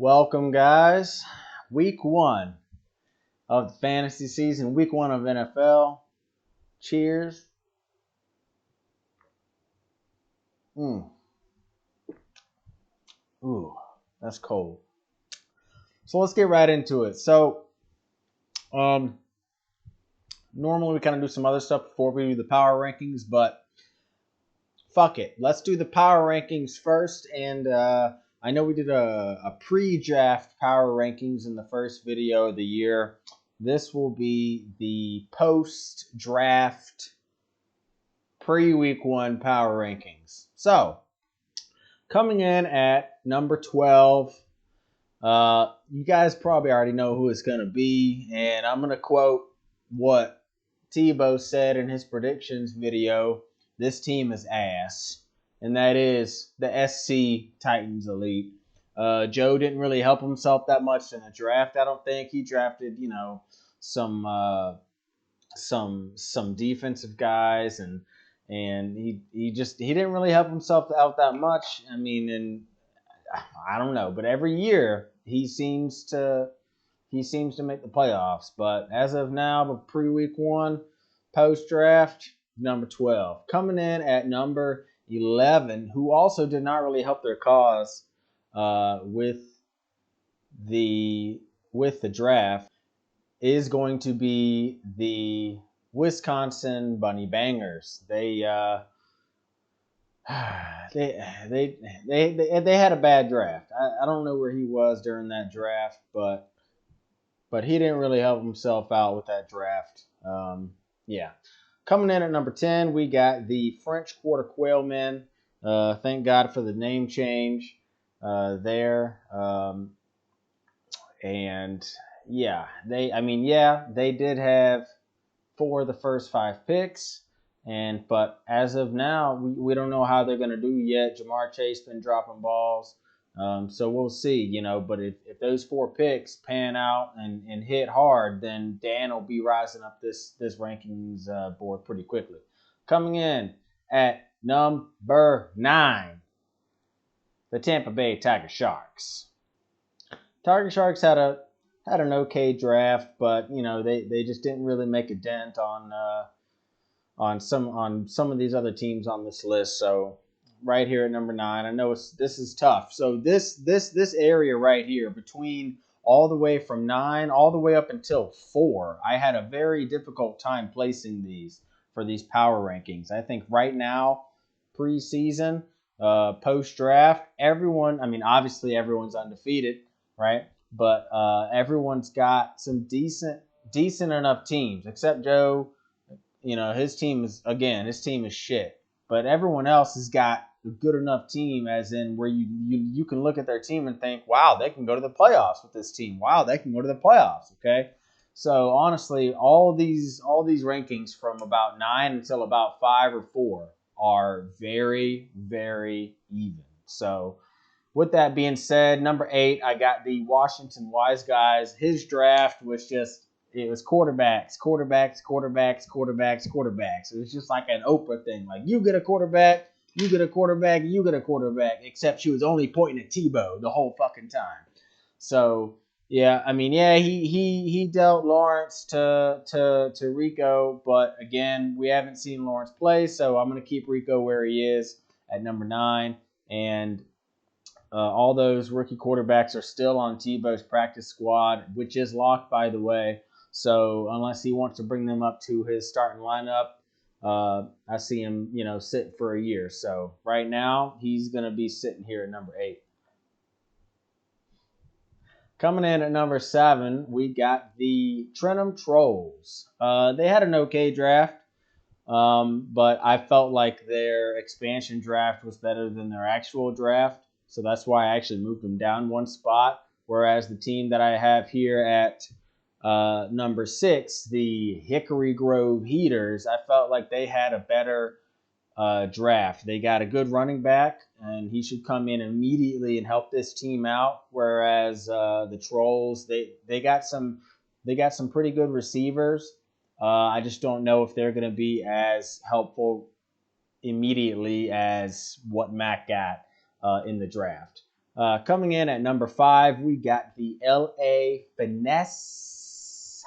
Welcome, guys. Week one of the fantasy season, week one of NFL. Cheers. Ooh, that's cold. So let's get right into it. Um, normally we kind of do some other stuff before we do the power rankings, but fuck it. Let's do the power rankings first. And I know we did a pre-draft power rankings in the first video of the year. This will be the post-draft pre-week one power rankings. So, coming in at number 12, you guys probably already know who it's going to be. And I'm going to quote what Tebow said in his predictions video. This team is ass. And that is the SC Titans Elite. Joe didn't really help himself that much in the draft. I don't think he drafted, some defensive guys, and he didn't really help himself out that much. I mean, and I don't know, but every year he seems to make the playoffs. But as of now, the pre-week one, post-draft, number 12. Coming in at number 11, who also did not really help their cause with the draft, is going to be the Wisconsin Bunny Bangers. They had a bad draft. I don't know where he was during that draft, but he didn't really help himself out with that draft. Yeah. Coming in at number 10, we got the French Quarter Quail Men. Thank God for the name change there. And yeah, they did have 4 of the first 5 picks. But as of now, we don't know how they're going to do yet. Jamar Chase been dropping balls. So we'll see, But if those 4 picks pan out and hit hard, then Dan will be rising up this rankings board pretty quickly. Coming in at number 9, the Tampa Bay Tiger Sharks. Tiger Sharks had an okay draft, but they just didn't really make a dent on some of these other teams on this list. So right here at number 9, I know this is tough. So this area right here between all the way from 9 all the way up until 4, I had a very difficult time placing these for these power rankings. I think right now, preseason, post draft, obviously everyone's undefeated, right? But everyone's got some decent enough teams, except Joe. His team is shit. But everyone else has got a good enough team, as in where you can look at their team and think, wow, they can go to the playoffs with this team. Wow, they can go to the playoffs. Okay. So honestly, all these rankings from about 9 until about 5 or 4 are very, very even. So with that being said, number 8, I got the Washington Wise Guys. His draft was it was quarterbacks. It was just like an Oprah thing. Like, you get a quarterback, you get a quarterback, you get a quarterback, except she was only pointing at Tebow the whole fucking time. So, yeah, he dealt Lawrence to Rico, but again, we haven't seen Lawrence play, so I'm going to keep Rico where he is at number 9. And all those rookie quarterbacks are still on Tebow's practice squad, which is locked, by the way. So unless he wants to bring them up to his starting lineup, I see him, sitting for a year. So right now, he's going to be sitting here at number 8. Coming in at number 7, we got the Trentham Trolls. They had an okay draft, but I felt like their expansion draft was better than their actual draft. So that's why I actually moved them down one spot. Whereas the team that I have here at number 6, the Hickory Grove Heaters, I felt like they had a better draft. They got a good running back, and he should come in immediately and help this team out. Whereas the Trolls, they got some pretty good receivers. I just don't know if they're going to be as helpful immediately as what Mac got in the draft. Coming in at number 5, we got the LA Finesse.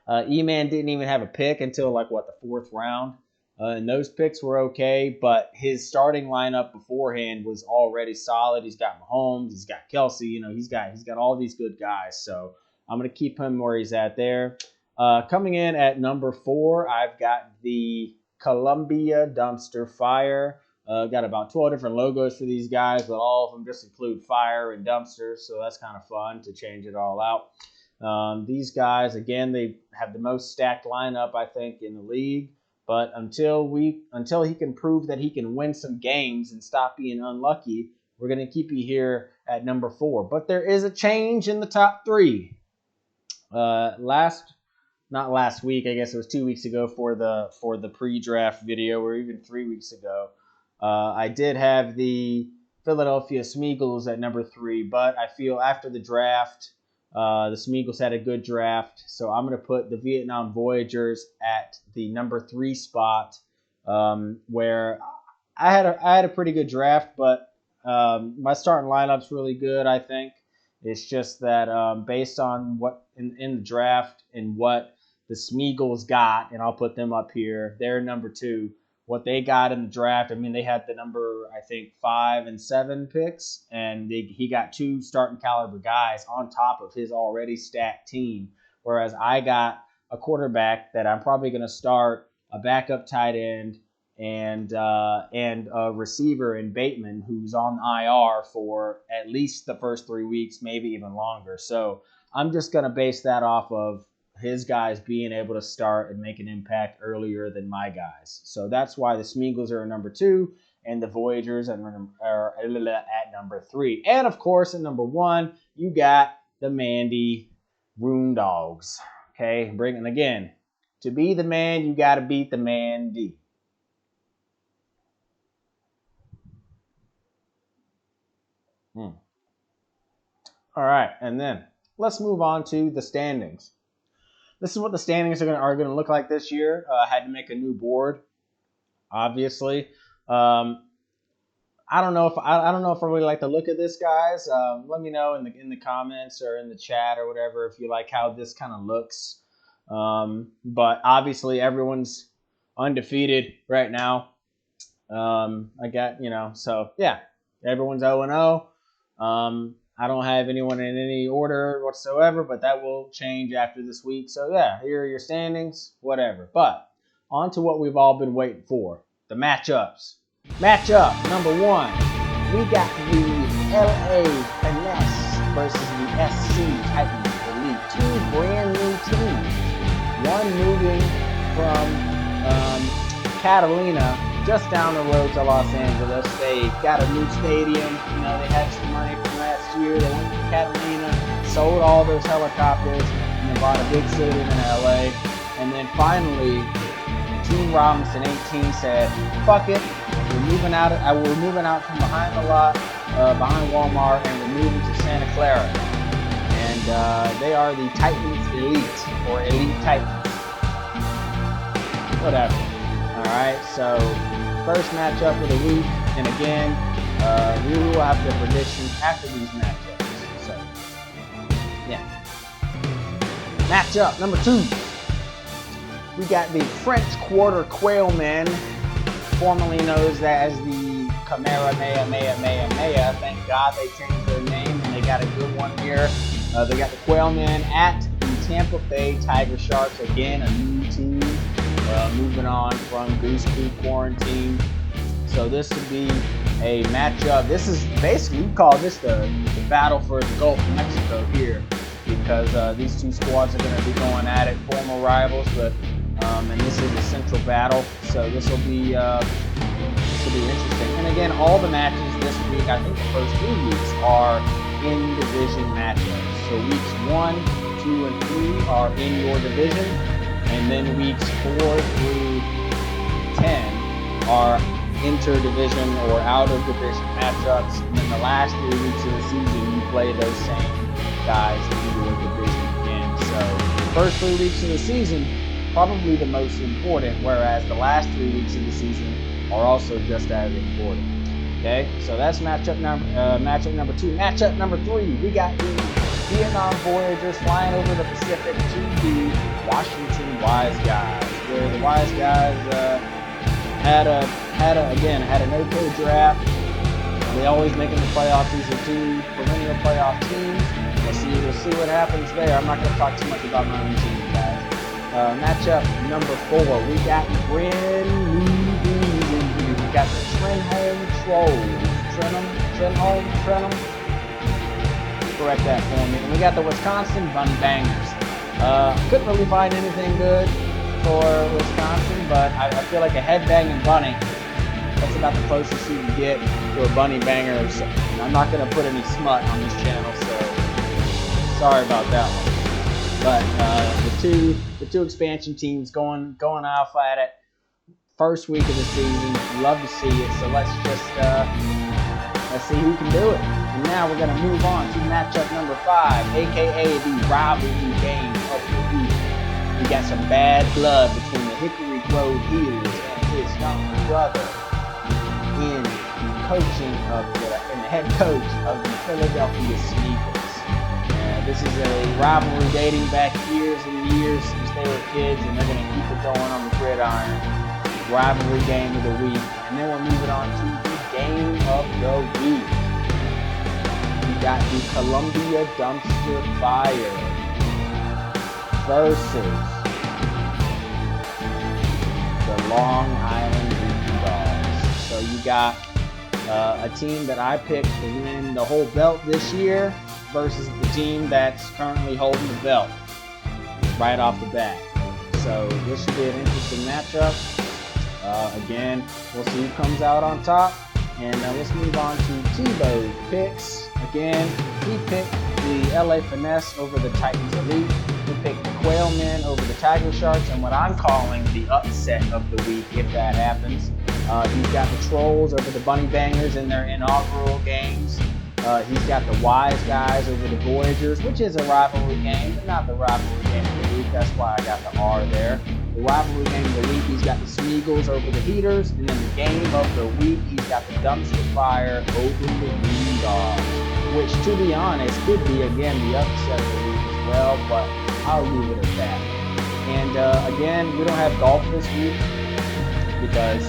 E-Man didn't even have a pick until like the 4th round. And those picks were okay, but his starting lineup beforehand was already solid. He's got Mahomes, he's got Kelsey, he's got all these good guys. So I'm gonna keep him where he's at there. Coming in at number 4, I've got the Columbia Dumpster Fire. Got about 12 different logos for these guys, but all of them just include fire and dumpsters, so that's kind of fun to change it all out. These guys, again, they have the most stacked lineup, I think, in the league. But until he can prove that he can win some games and stop being unlucky, we're going to keep you here at number 4. But there is a change in the top 3. Not last week, I guess it was 2 weeks ago for the pre-draft video, or even 3 weeks ago. I did have the Philadelphia Smeagol's at number 3, but I feel after the draft, the Smeagol's had a good draft, so I'm going to put the Vietnam Voyagers at the number 3 spot, where I had a pretty good draft, but my starting lineup's really good, I think. It's just that based on what in the draft and what the Smeagol's got, and I'll put them up here, they're number 2. What they got in the draft, I mean, they had the number, I think, 5 and 7 picks, and he got 2 starting caliber guys on top of his already stacked team. Whereas I got a quarterback that I'm probably going to start, a backup tight end, and a receiver in Bateman, who's on IR for at least the first 3 weeks, maybe even longer. So I'm just going to base that off of his guys being able to start and make an impact earlier than my guys. So that's why the Smeagol's are number 2 and the Voyagers are at number 3. And of course, at number 1, you got the Mandy Roondogs. Okay, bringing again, to be the man, you got to beat the Mandy. All right, and then let's move on to the standings. This is what the standings are going to look like this year. I had to make a new board, obviously. I don't know if I really like the look of this, guys. Let me know in the comments or in the chat or whatever if you like how this kind of looks. But obviously everyone's undefeated right now. I got so yeah, everyone's 0-0. I don't have anyone in any order whatsoever, but that will change after this week. So, yeah, here are your standings, whatever. But on to what we've all been waiting for, the matchups. Matchup number 1, we got the LA Finesse versus the SC Titans Elite. 2 brand new teams. One moving from Catalina, just down the road to Los Angeles. They got a new stadium. They had some money from last year. They went to Catalina, sold all those helicopters, and they bought a big stadium in LA. And then finally, Gene Robinson 18 said, "Fuck it, we're moving out from behind the lot, behind Walmart, and we're moving to Santa Clara." And they are the Titans Elite, or Elite Titans. Whatever. All right, so first matchup of the week, and again, we will have the predictions after these matchups. So, yeah. Matchup number 2. We got the French Quarter Quailmen, formerly known as the Kamehameha. Thank God they changed their name, and they got a good one here. They got the Quailmen at the Tampa Bay Tiger Sharks. Again, a new team. Moving on from Goose Creek quarantine. So this would be a matchup. This is basically, we call this the battle for the Gulf of Mexico here, because these two squads are going to be going at it, former rivals, but and this is a central battle. So this will be interesting. And again, all the matches this week, I think the first 3 weeks are in division matchups. So weeks 1, 2, and 3 are in your division. And then weeks 4 through 10 are inter-division or out-of-division matchups. And then the last 3 weeks of the season, you play those same guys in your division again. So the first 3 weeks of the season, probably the most important, whereas the last 3 weeks of the season are also just as important. Okay, so that's matchup number 2. Matchup number 3, we got the Vietnam Voyagers flying over the Pacific to the Washington Wise Guys, where the Wise Guys had an okay draft. They always making the playoffs. These are 2 perennial playoff teams. We'll see what happens there. I'm not going to talk too much about my own team, guys. Matchup number 4, we got we got the Trenholm Trolls. Trenholm. Correct that for me. And we got the Wisconsin Bunny Bangers. Couldn't really find anything good for Wisconsin, but I feel like a headbanging bunny, that's about the closest you can get to a bunny banger. And I'm not going to put any smut on this channel, so sorry about that one. But the two expansion teams going off at it. First week of the season, love to see it. So let's see who can do it. And now we're gonna move on to matchup number 5, aka the rivalry game of the week. We got some bad blood between the Hickory Grove Heaters and his younger brother in the head coach of the Philadelphia Sneakers. This is a rivalry dating back years and years since they were kids, and they're gonna keep it going on the gridiron. Rivalry game of the week, and then we'll move it on to the game of the week. We got the Columbia Dumpster Fire versus the Long Island Whoopie Dogs. So you got a team that I picked to win the whole belt this year versus the team that's currently holding the belt right off the bat. So this should be an interesting matchup. Again, we'll see who comes out on top. And let's move on to Tebow's picks. Again, he picked the LA Finesse over the Titans Elite. He picked the Quail Men over the Tiger Sharks, and what I'm calling the upset of the week, if that happens. He's got the Trolls over the Bunny Bangers in their inaugural games. He's got the Wise Guys over the Voyagers, which is a rivalry game, but not the rivalry game of the week. That's why I got the R there. The rivalry game of the week, he's got the Smeagol's over the Heaters, and then the game of the week, he's got the Dumpster Fire over the Green Dogs, which, to be honest, could be, again, the upset of the week as well, but I'll leave it at that. And, again, we don't have golf this week because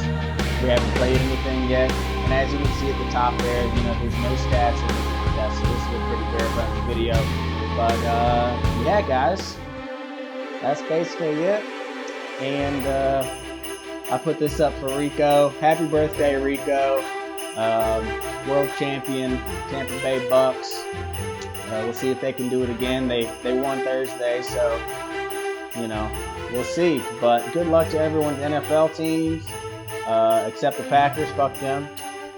we haven't played anything yet. And as you can see at the top there, there's no stats or anything like that, so this is a pretty bare-bones video. But, yeah, guys, that's basically it. And I put this up for Rico. Happy birthday, Rico. World champion, Tampa Bay Bucks. We'll see if they can do it again. They won Thursday, so, we'll see. But good luck to everyone's NFL teams, except the Packers. Fuck them.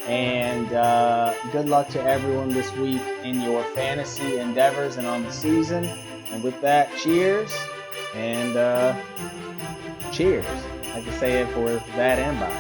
And good luck to everyone this week in your fantasy endeavors and on the season. And with that, cheers. And cheers. I can say it for that and bye.